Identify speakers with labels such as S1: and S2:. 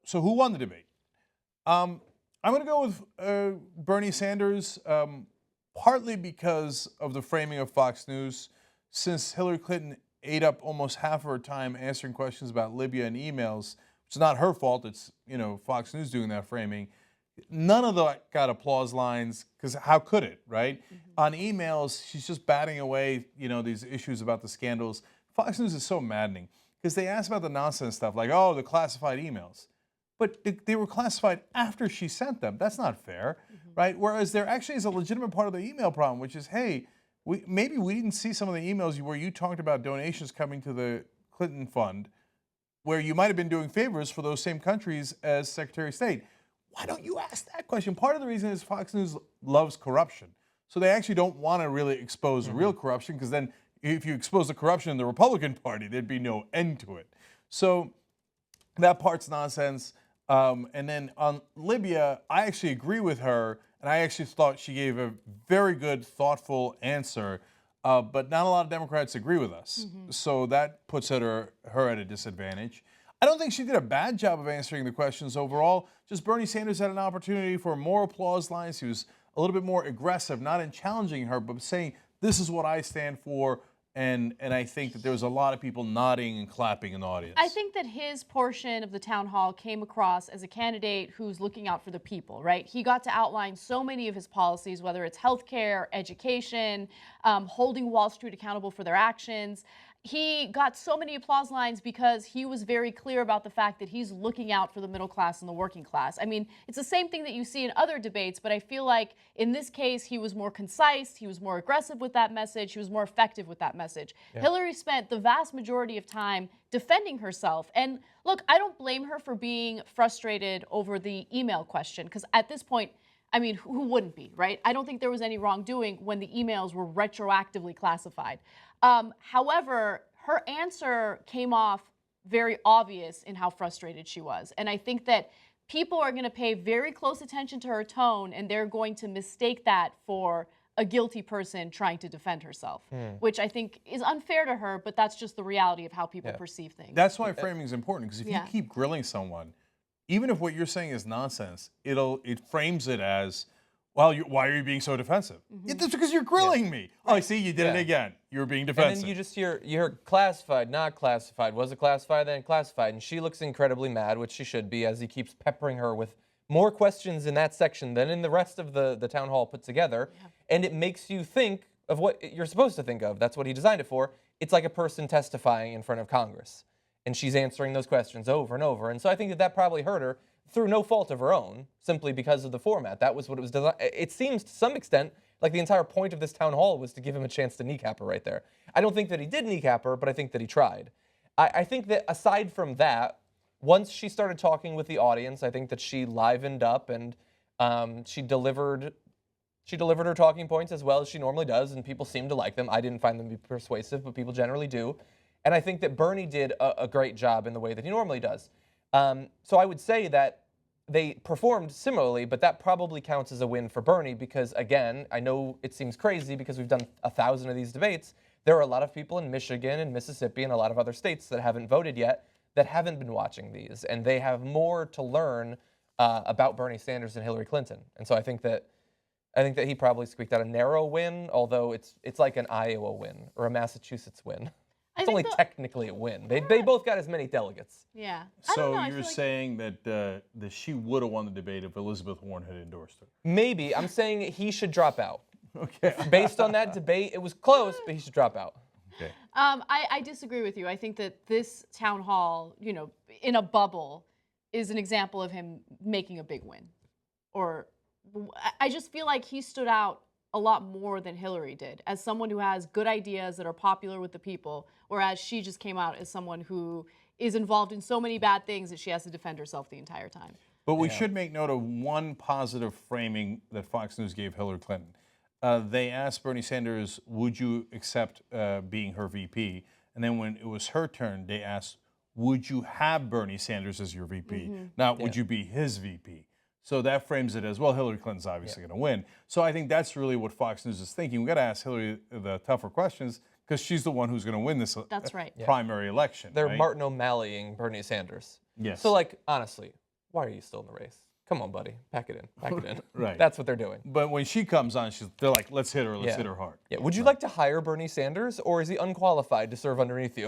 S1: So who won the debate? I'm going to go with Bernie Sanders, partly because of the framing of Fox News. Since Hillary Clinton ate up almost half of her time answering questions about Libya and emails, it's not her fault. It's Fox News doing that framing. None of that got applause lines because how could it, right? On emails, she's just batting away, these issues about the scandals. Fox News is so maddening because they ask about the nonsense stuff like, oh, the classified emails. But they were classified after she sent them. That's not fair, right? Whereas there actually is a legitimate part of the email problem, which is, hey, maybe we didn't see some of the emails where you talked about donations coming to the Clinton Fund, where you might have been doing favors for those same countries as Secretary of State. Why don't you ask that question? Part of the reason is Fox News loves corruption. So they actually don't want to really expose real corruption, because then if you expose the corruption in the Republican Party, there'd be no end to it. So that part's nonsense. And then on Libya, I actually agree with her, and I actually thought she gave a very good, thoughtful answer. But not a lot of Democrats agree with us. So that puts her at a disadvantage. I don't think she did a bad job of answering the questions overall. Just Bernie Sanders had an opportunity for more applause lines. He was a little bit more aggressive, not in challenging her, but saying, this is what I stand for. And I think that there was a lot of people nodding and clapping in the audience.
S2: I think that his portion of the town hall came across as a candidate who's looking out for the people, right? He got to outline so many of his policies, whether it's healthcare, education, holding Wall Street accountable for their actions. He got so many applause lines because he was very clear about the fact that he's looking out for the middle class and the working class. I mean, it's the same thing that you see in other debates, but I feel like in this case, he was more concise, he was more aggressive with that message, he was more effective with that message. Yeah. Hillary spent the vast majority of time defending herself. And look, I don't blame her for being frustrated over the email question, because at this point, I mean, who wouldn't be, right? I don't think there was any wrongdoing when the emails were retroactively classified. However, her answer came off very obvious in how frustrated she was. And I think that people are going to pay very close attention to her tone, and they're going to mistake that for a guilty person trying to defend herself, which I think is unfair to her, but that's just the reality of how people perceive things.
S1: That's why framing is important, because if you keep grilling someone, even if what you're saying is nonsense, it frames it as, well, why are you being so defensive? It's because you're grilling me. Oh, I see, you did it again. You were being defensive.
S3: And then you just hear classified, not classified. Was it classified, then classified? And she looks incredibly mad, which she should be, as he keeps peppering her with more questions in that section than in the rest of the town hall put together. And it makes you think of what you're supposed to think of. That's what he designed it for. It's like a person testifying in front of Congress. And she's answering those questions over and over. And so I think that probably hurt her through no fault of her own, simply because of the format. That was what it was designed. It seems to some extent like the entire point of this town hall was to give him a chance to kneecap her right there. I don't think that he did kneecap her, but I think that he tried. I think that aside from that, once she started talking with the audience, I think that she livened up, and she delivered her talking points as well as she normally does, and people seemed to like them. I didn't find them to be persuasive, but people generally do. And I think that Bernie did a great job in the way that he normally does. So I would say that they performed similarly, but that probably counts as a win for Bernie because, again, I know it seems crazy because we've done 1,000 of these debates. There are a lot of people in Michigan and Mississippi and a lot of other states that haven't voted yet that haven't been watching these, and they have more to learn about Bernie Sanders than Hillary Clinton. And so I think that he probably squeaked out a narrow win, although it's like an Iowa win or a Massachusetts win. It's only technically a win. They both got as many delegates.
S2: Yeah.
S1: So you're saying that she would have won the debate if Elizabeth Warren had endorsed her?
S3: Maybe. I'm saying he should drop out.
S1: Okay.
S3: Based on that debate, it was close, but he should drop out.
S1: Okay.
S2: I disagree with you. I think that this town hall, in a bubble, is an example of him making a big win. Or I just feel like he stood out a lot more than Hillary did as someone who has good ideas that are popular with the people, whereas she just came out as someone who is involved in so many bad things that she has to defend herself the entire time.
S1: But we should make note of one positive framing that Fox News gave Hillary Clinton. They asked Bernie Sanders, would you accept being her VP? And then when it was her turn, they asked, would you have Bernie Sanders as your VP? Not would you be his VP? So that frames it as, well, Hillary Clinton's obviously going to win. So I think that's really what Fox News is thinking. We've got to ask Hillary the tougher questions because she's the one who's going to win this
S2: That's right.
S1: primary election.
S3: They're
S1: right?
S3: Martin O'Malleying Bernie Sanders.
S1: Yes.
S3: So, honestly, why are you still in the race? Come on, buddy. Pack it in. Pack it in.
S1: Right.
S3: That's what they're doing.
S1: But when she comes on, they're like, let's hit her. Let's
S3: Yeah.
S1: hit her hard.
S3: Yeah. Would you like to hire Bernie Sanders, or is he unqualified to serve underneath you?